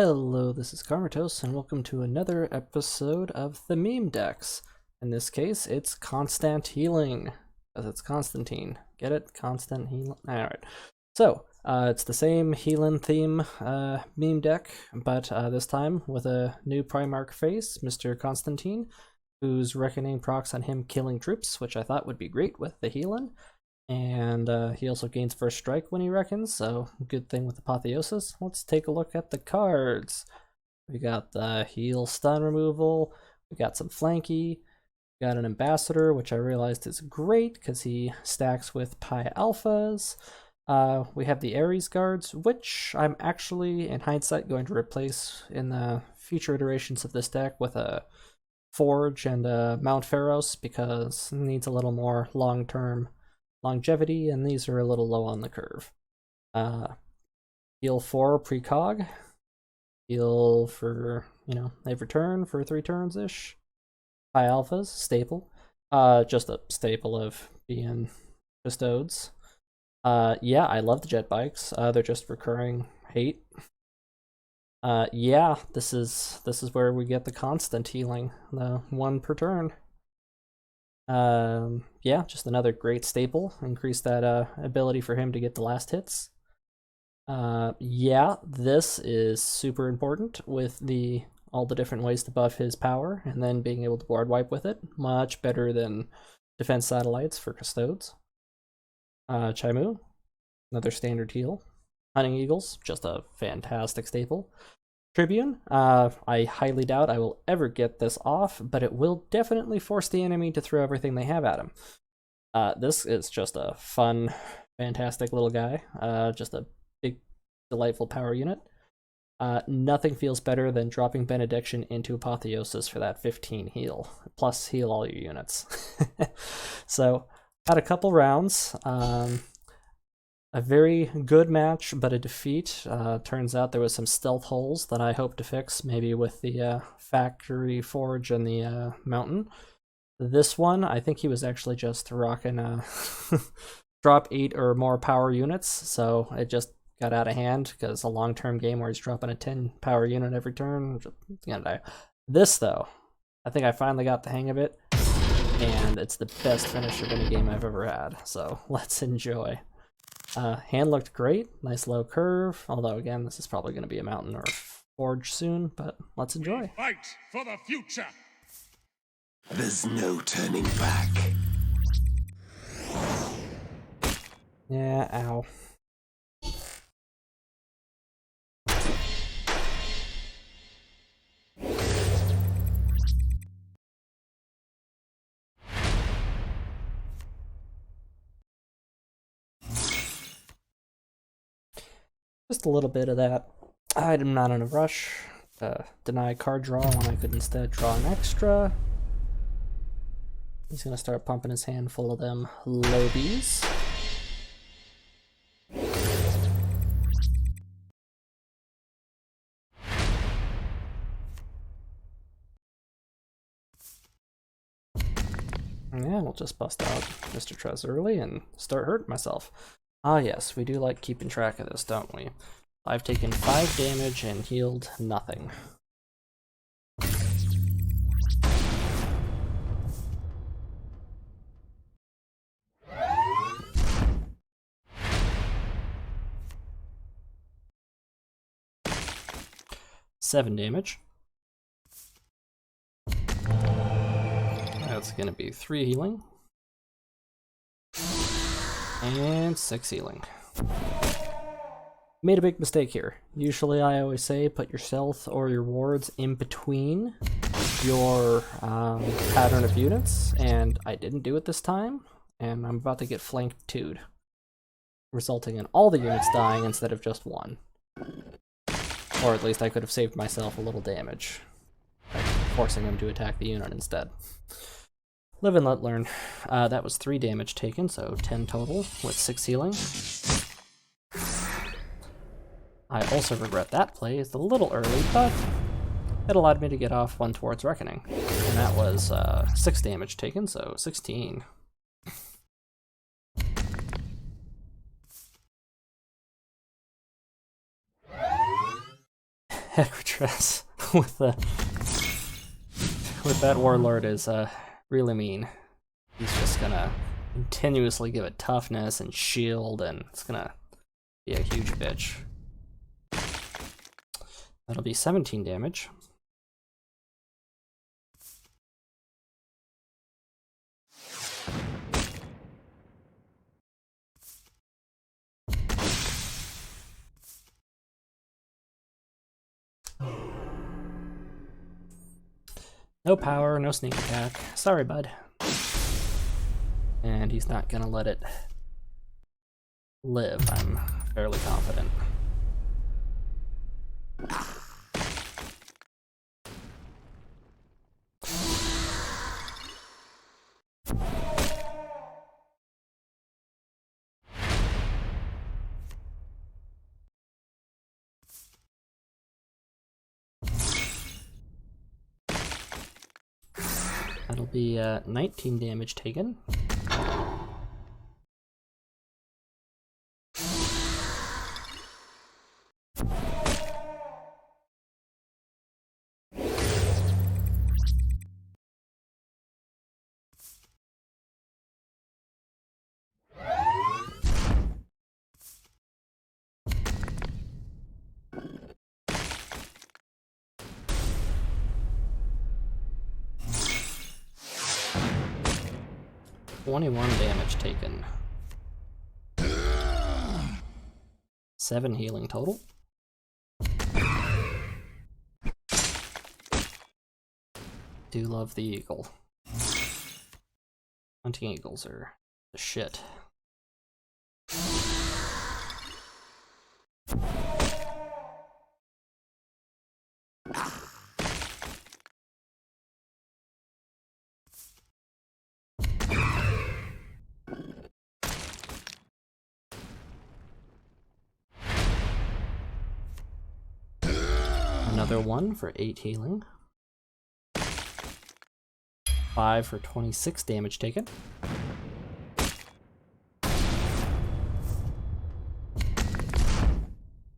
Hello, this is Karmatos, and welcome to another episode of the meme decks. In this case, it's Constant Healing, because it's Constantine. Get it? Constant Healing? Alright. So, it's the same Healin theme meme deck, but this time with a new Primarch face, Mr. Constantine, whose Reckoning procs on him killing troops, which I thought would be great with the Healin. And he also gains first strike when he reckons, so good thing with Apotheosis. Let's take a look at the cards. We got the heal stun removal, we got some flanky, we got an ambassador, which I realized is great because he stacks with Pi Alphas. We have the Ares guards, which I'm actually, in hindsight, going to replace in the future iterations of this deck with a Forge and a Mount Pharos because it needs a little more long-term longevity, and these are a little low on the curve. Heal 4 precog. Heal for, they've returned for 3 turns-ish. High alphas, staple. Just a staple of being custodes. Yeah, I love the jet bikes. They're just recurring hate. Yeah, this is where we get the constant healing, the 1 per turn. Yeah, just another great staple. Increase that ability for him to get the last hits. Yeah, this is super important with all the different ways to buff his power, and then being able to board wipe with it. Much better than defense satellites for custodes. Chaimu, another standard heal. Hunting Eagles, just a fantastic staple. Tribune, I highly doubt I will ever get this off, but it will definitely force the enemy to throw everything they have at him. This is just a fun, fantastic little guy. Just a big, delightful power unit. Nothing feels better than dropping Benediction into Apotheosis for that 15 heal. Plus heal all your units. So, had a couple rounds. A very good match, but a defeat. Turns out there was some stealth holes that I hope to fix, maybe with the factory forge and the mountain. This one, I think he was actually just rocking drop 8 or more power units, so it just got out of hand because a long-term game where he's dropping a 10 power unit every turn, it's gonna die. This though, I think I finally got the hang of it, and it's the best finish of any game I've ever had. So let's enjoy. Hand looked great, nice low curve, although again, this is probably going to be a mountain or forge soon, but let's enjoy. We fight for the future! There's no turning back. Yeah, ow. Just a little bit of that. I'm not in a rush. Deny card draw when I could instead draw an extra. He's gonna start pumping his hand full of them lobies. Yeah, we'll just bust out Mr. Trez early and start hurting myself. Ah yes, we do like keeping track of this, don't we? I've taken 5 damage and healed nothing. Seven damage. That's gonna be 3 healing. And 6 healing. Made a big mistake here. Usually I always say put your stealth or your wards in between your pattern of units, and I didn't do it this time, and I'm about to get flanked 2'd, resulting in all the units dying instead of just 1. Or at least I could have saved myself a little damage by forcing him to attack the unit instead. Live and let learn. That was 3 damage taken, so 10 total with 6 healing. I also regret that play. It's a little early, but it allowed me to get off 1 towards Reckoning. And that was 6 damage taken, so 16. Equitress with that Warlord is really mean. He's just gonna continuously give it toughness and shield, and it's gonna be a huge bitch. That'll be 17 damage. No power, no sneak attack. Sorry, bud. And he's not gonna let it live, I'm fairly confident. That'll be 19 damage taken. (21 damage taken. 7 healing total. Do love the eagle. Hunting eagles are the shit. Another one for 8 healing. 5 for 26 damage taken.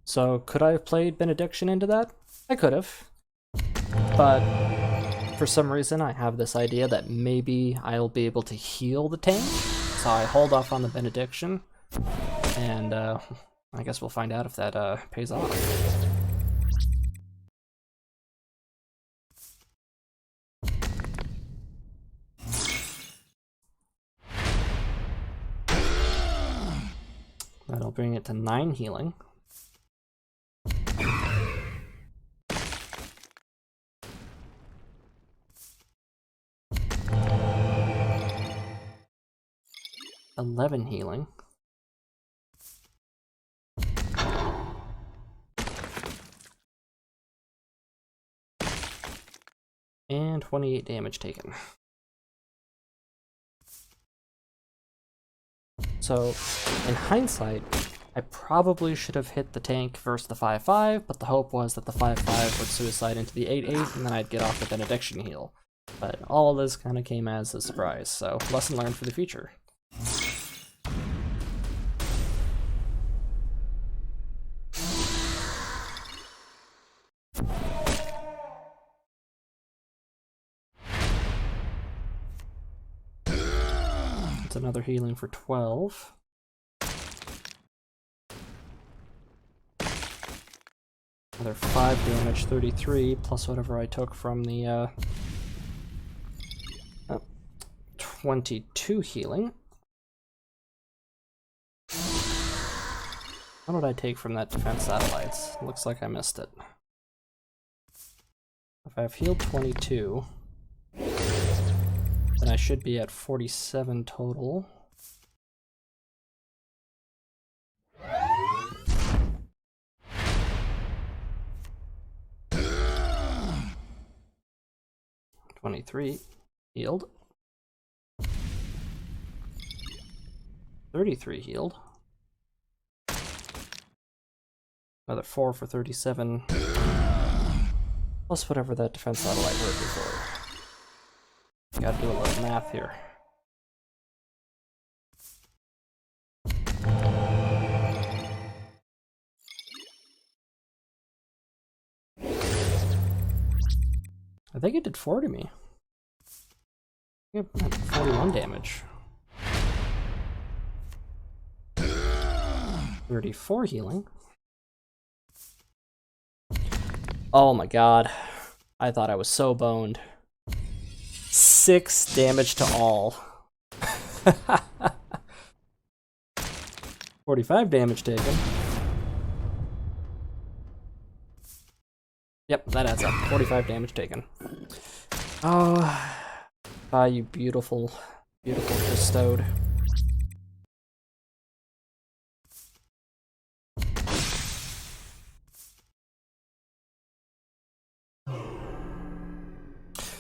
So could I have played Benediction into that? I could have. But for some reason I have this idea that maybe I'll be able to heal the tank. So I hold off on the Benediction. And I guess we'll find out if that pays off. That'll bring it to 9 healing. (11 healing. And 28 damage taken. So, in hindsight, I probably should have hit the tank versus the 5-5, but the hope was that the 5-5 would suicide into the 8-8, and then I'd get off the Benediction heal. But all of this kind of came as a surprise, so lesson learned for the future. It's another healing for 12. Another 5 damage, 33, plus whatever I took from the 22 healing. What did I take from that defense satellites? Looks like I missed it. If I've healed 22, then I should be at 47 total. (23) healed. 33 healed. Another 4 for 37. Plus whatever that defense satellite hurt before. Gotta do a little math here. I think it did 4 to me. Yep, 41 damage. 34 healing. Oh my god. I thought I was so boned. 6 damage to all. 45 damage taken. Yep, that adds up. 45 damage taken. Oh, you beautiful, beautiful bestowed.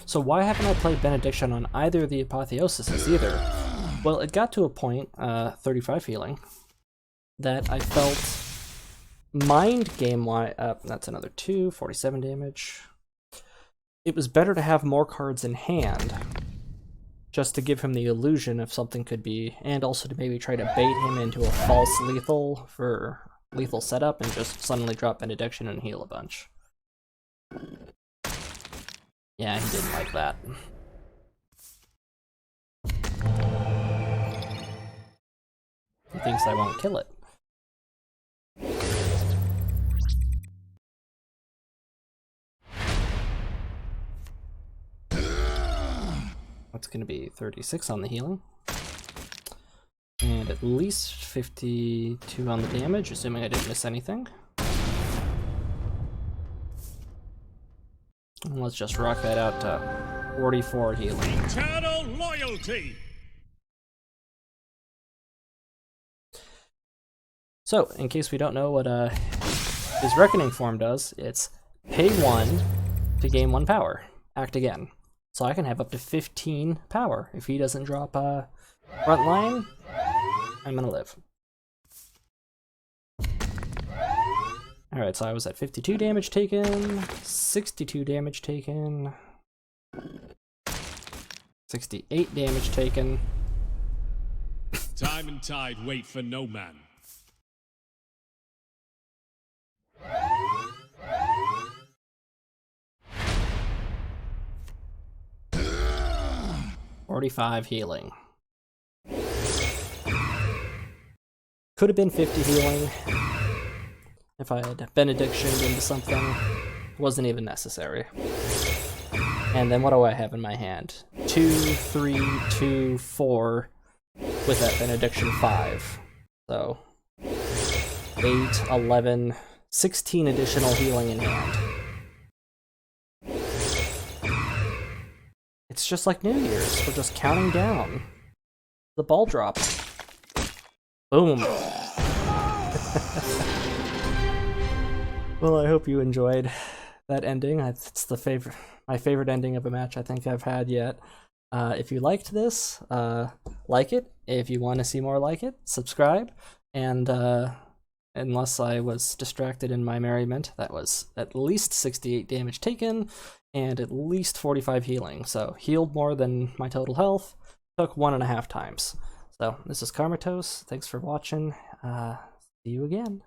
So why haven't I played Benediction on either of the Apotheosises either? Well, it got to a point, 35 healing, that I felt mind game-wise, that's another 2, 47 damage. It was better to have more cards in hand, just to give him the illusion of something could be, and also to maybe try to bait him into a false lethal for lethal setup and just suddenly drop Benediction and heal a bunch. Yeah, he didn't like that. He thinks I won't kill it. What's going to be 36 on the healing? And at least 52 on the damage, assuming I didn't miss anything. And let's just rock that out to 44 healing. Eternal loyalty! So, in case we don't know what his Reckoning form does, it's pay 1 to gain 1 power. Act again. So I can have up to 15 power. If he doesn't drop front line, I'm gonna live. Alright, so I was at 52 damage taken, 62 damage taken, 68 damage taken. Time and tide wait for no man. $45 healing. Could have been 50 healing if I had Benedictioned into something. Wasn't even necessary. And then what do I have in my hand? 2, 3, 2, 4 with that Benediction 5. So 8, 11, 16 additional healing in hand. It's just like New Year's. We're just counting down. The ball drop. Boom. Well, I hope you enjoyed that ending. It's my favorite ending of a match I think I've had yet. If you liked this, like it. If you want to see more like it, subscribe. And unless I was distracted in my merriment, that was at least 68 damage taken and at least 45 healing. So healed more than my total health. Took 1.5 times. So this is Karmatos. Thanks for watching. See you again.